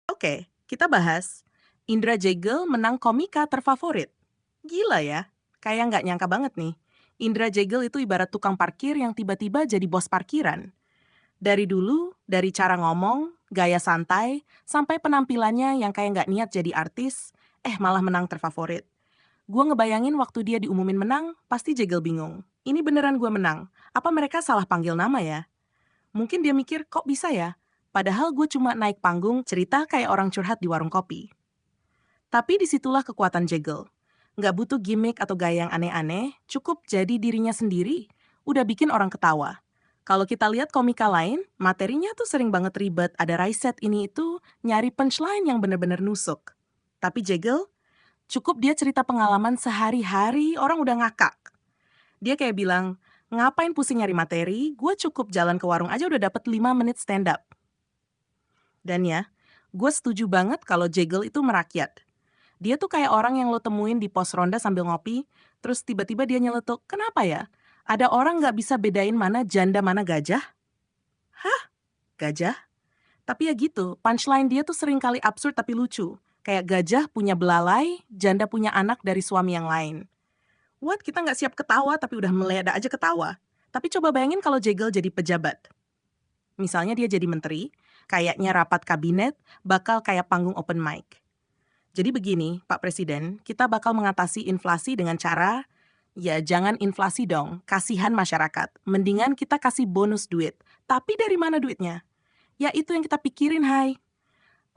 Oke, kita bahas. Indra Jegel menang komika terfavorit. Gila ya, kayak nggak nyangka banget nih. Indra Jegel itu ibarat tukang parkir yang tiba-tiba jadi bos parkiran. Dari dulu, dari cara ngomong, gaya santai, sampai penampilannya yang kayak nggak niat jadi artis, malah menang terfavorit. Gue ngebayangin waktu dia diumumin menang, pasti Jegel bingung. Ini beneran gue menang. Apa mereka salah panggil nama ya? Mungkin dia mikir, kok bisa ya? Padahal gue cuma naik panggung cerita kayak orang curhat di warung kopi. Tapi disitulah kekuatan Jegel. Nggak butuh gimmick atau gaya yang aneh-aneh, cukup jadi dirinya sendiri. Udah bikin orang ketawa. Kalau kita lihat komika lain, materinya tuh sering banget ribet, ada riset ini itu, nyari punchline yang bener-bener nusuk. Tapi Jegel, cukup dia cerita pengalaman sehari-hari, orang udah ngakak. Dia kayak bilang, ngapain pusing nyari materi, gue cukup jalan ke warung aja udah dapet 5 menit stand up. Dan ya, gue setuju banget kalau Jegel itu merakyat. Dia tuh kayak orang yang lo temuin di pos ronda sambil ngopi, terus tiba-tiba dia nyeletuk, kenapa ya? Ada orang nggak bisa bedain mana janda mana gajah? Hah? Gajah? Tapi ya gitu, punchline dia tuh sering kali absurd tapi lucu. Kayak gajah punya belalai, janda punya anak dari suami yang lain. What? Kita nggak siap ketawa tapi udah meledak aja ketawa. Tapi coba bayangin kalau Jegel jadi pejabat. Misalnya dia jadi menteri, kayaknya rapat kabinet, bakal kayak panggung open mic. Jadi begini, Pak Presiden, kita bakal mengatasi inflasi dengan cara, ya jangan inflasi dong, kasihan masyarakat. Mendingan kita kasih bonus duit. Tapi dari mana duitnya? Ya itu yang kita pikirin, hai.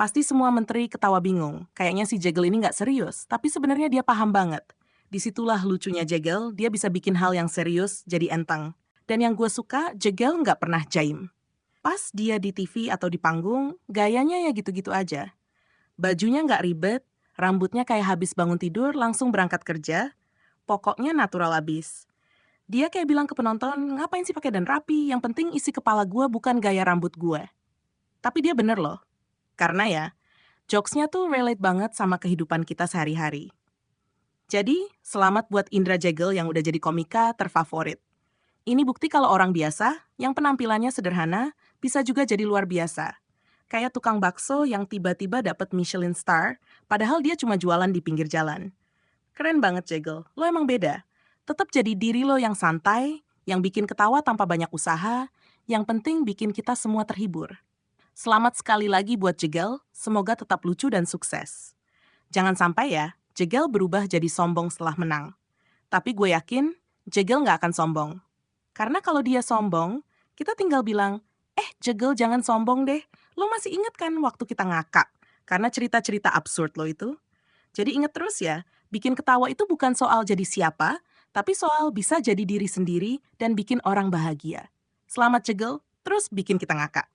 Pasti semua menteri ketawa bingung. Kayaknya si Jegel ini nggak serius, tapi sebenarnya dia paham banget. Disitulah lucunya Jegel, dia bisa bikin hal yang serius jadi enteng. Dan yang gue suka, Jegel nggak pernah jaim. Pas dia di TV atau di panggung, gayanya ya gitu-gitu aja. Bajunya nggak ribet, rambutnya kayak habis bangun tidur langsung berangkat kerja, pokoknya natural abis. Dia kayak bilang ke penonton, ngapain sih pakai dan rapi, yang penting isi kepala gue bukan gaya rambut gue. Tapi dia bener loh, karena ya, jokesnya tuh relate banget sama kehidupan kita sehari-hari. Jadi, selamat buat Indra Jegel yang udah jadi komika terfavorit. Ini bukti kalau orang biasa, yang penampilannya sederhana, bisa juga jadi luar biasa. Kayak tukang bakso yang tiba-tiba dapat Michelin star, padahal dia cuma jualan di pinggir jalan. Keren banget, Jegel. Lo emang beda. Tetap jadi diri lo yang santai, yang bikin ketawa tanpa banyak usaha, yang penting bikin kita semua terhibur. Selamat sekali lagi buat Jegel, semoga tetap lucu dan sukses. Jangan sampai ya, Jegel berubah jadi sombong setelah menang. Tapi gue yakin, Jegel nggak akan sombong. Karena kalau dia sombong, kita tinggal bilang, Jegel jangan sombong deh, lo masih inget kan waktu kita ngakak? Karena cerita-cerita absurd lo itu. Jadi inget terus ya, bikin ketawa itu bukan soal jadi siapa, tapi soal bisa jadi diri sendiri dan bikin orang bahagia. Selamat Jegel, terus bikin kita ngakak.